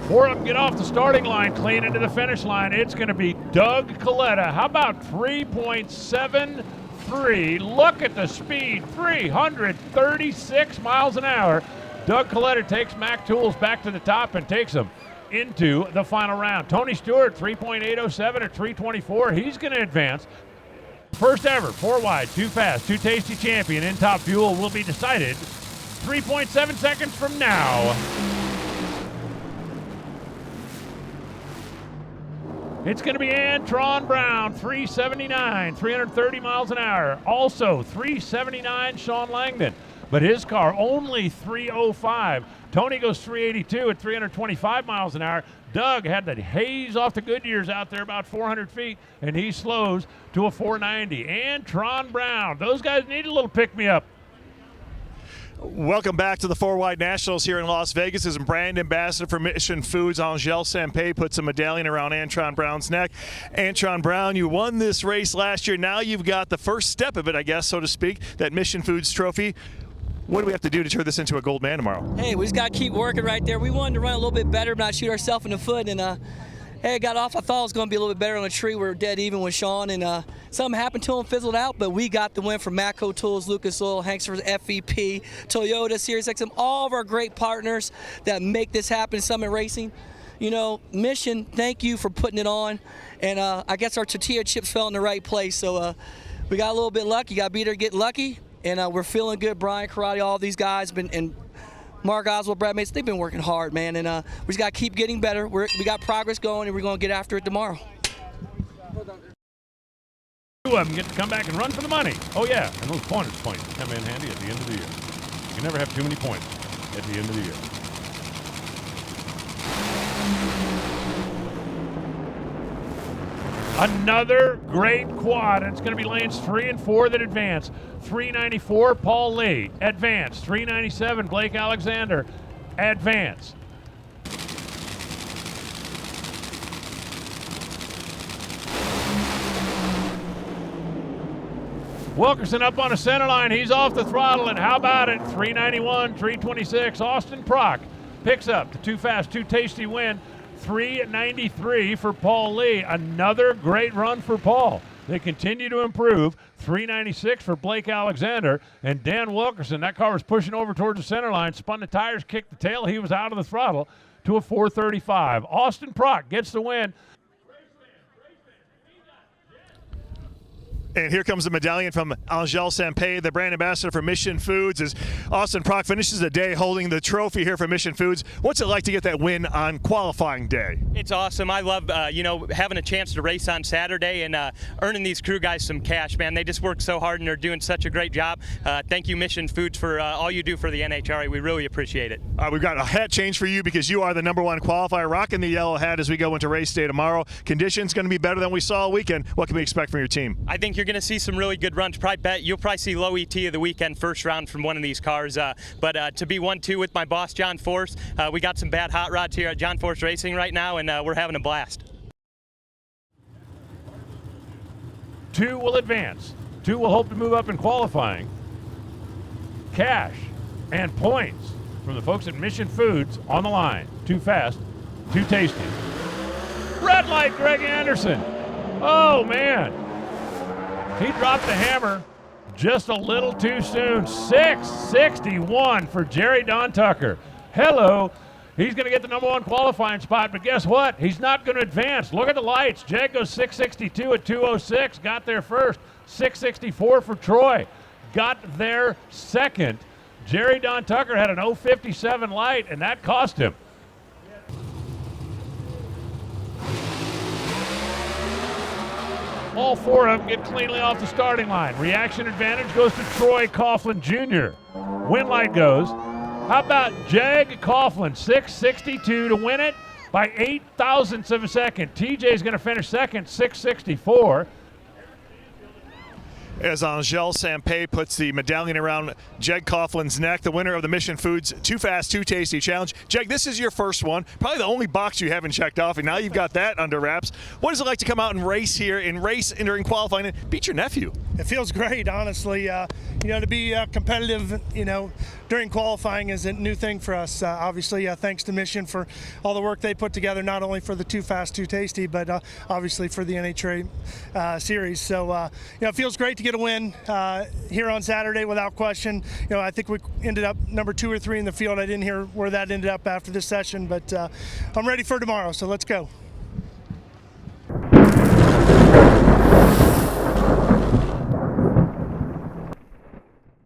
Four of them get off the starting line, clean into the finish line. It's going to be Doug Coletta. How about 3.73? Look at the speed, 336 miles an hour. Doug Coletta takes Mac Tools back to the top and takes them into the final round. Tony Stewart, 3.807 at 324. He's going to advance. First ever, 4 wide, 2 fast, 2 tasty champion in Top Fuel will be decided 3.7 seconds from now. It's going to be Antron Brown, 379, 330 miles an hour. Also 379, Sean Langdon. But his car only 305. Tony goes 382 at 325 miles an hour. Doug had the haze off the Goodyears out there about 400 feet, and he slows to a 490. Antron Brown, those guys need a little pick-me-up. Welcome back to the 4-Wide Nationals here in Las Vegas. As brand ambassador for Mission Foods, Angel Sampé puts a medallion around Antron Brown's neck. Antron Brown, you won this race last year. Now you've got the first step of it, I guess, so to speak, that Mission Foods trophy. What do we have to do to turn this into a gold man tomorrow? Hey, we just got to keep working right there. We wanted to run a little bit better, not shoot ourselves in the foot. And hey, I got off. I thought it was going to be a little bit better on the tree. We were dead even with Sean, and something happened to him, fizzled out. But we got the win from Matco Tools, Lucas Oil, Hanksford FVP, Toyota, SiriusXM, all of our great partners that make this happen. Summit Racing, you know, Mission. Thank you for putting it on. And I guess our tortilla chips fell in the right place. So we got a little bit lucky. Got to be there to get lucky. And we're feeling good. Brian Karate, all these guys, and Mark Oswald, Brad Mason, they've been working hard, man. And we just got to keep getting better. We got progress going, and we're going to get after it tomorrow. Two of them get to come back and run for the money. Oh, yeah, and those points come in handy at the end of the year. You never have too many points at the end of the year. Another great quad, and it's going to be lanes 3 and 4 that advance. 394, Paul Lee, advance. 397, Blake Alexander, advance. Wilkerson up on the center line. He's off the throttle, and how about it? 391, 326. Austin Prock picks up the 2 fast, 2 tasty win. 393 for Paul Lee. Another great run for Paul. They continue to improve. 396 for Blake Alexander. And Dan Wilkerson, that car was pushing over towards the center line, spun the tires, kicked the tail. He was out of the throttle to a 435. Austin Prock gets the win. And here comes the medallion from Angel Sampé, the brand ambassador for Mission Foods, as Austin Prock finishes the day holding the trophy here for Mission Foods. What's it like to get that win on qualifying day? It's awesome. I love, having a chance to race on Saturday and earning these crew guys some cash, man. They just work so hard and they're doing such a great job. Thank you, Mission Foods, for all you do for the NHRA. We really appreciate it. We've got a hat change for you because you are the #1 qualifier, rocking the yellow hat as we go into race day tomorrow. Conditions going to be better than we saw all weekend. What can we expect from your team? I think you're going to see some really good runs. You'll probably see low ET of the weekend first round from one of these cars. But to be 1-2 with my boss, John Force, we got some bad hot rods here at John Force Racing right now, and we're having a blast. 2 will advance. 2 will hope to move up in qualifying. Cash and points from the folks at Mission Foods on the line. 2 fast, 2 tasty. Red light, Greg Anderson. Oh, man. He dropped the hammer just a little too soon. 661 for Jerry Don Tucker. Hello. He's going to get the #1 qualifying spot, but guess what? He's not going to advance. Look at the lights. Jag goes 662 at 206. Got there first. 664 for Troy. Got there second. Jerry Don Tucker had an 057 light, and that cost him. All 4 of them get cleanly off the starting line. Reaction advantage goes to Troy Coughlin Jr. Win light goes. How about Jag Coughlin, 662 to win it by 8 thousandths of a second. TJ's going to finish second, 664. As Angel Sampé puts the medallion around Jeg Coughlin's neck, the winner of the Mission Foods 2 Fast, 2 Tasty Challenge. Jeg, this is your first one, probably the only box you haven't checked off, and now you've got that under wraps. What is it like to come out and race here, and race during qualifying and beat your nephew? It feels great, honestly. To be competitive, during qualifying is a new thing for us. Obviously, thanks to Mission for all the work they put together, not only for the Too Fast, Too Tasty, but obviously for the NHRA series. So, it feels great to get a win here on Saturday without question. I think we ended up number 2 or 3 in the field. I didn't hear where that ended up after this session, but I'm ready for tomorrow, so let's go.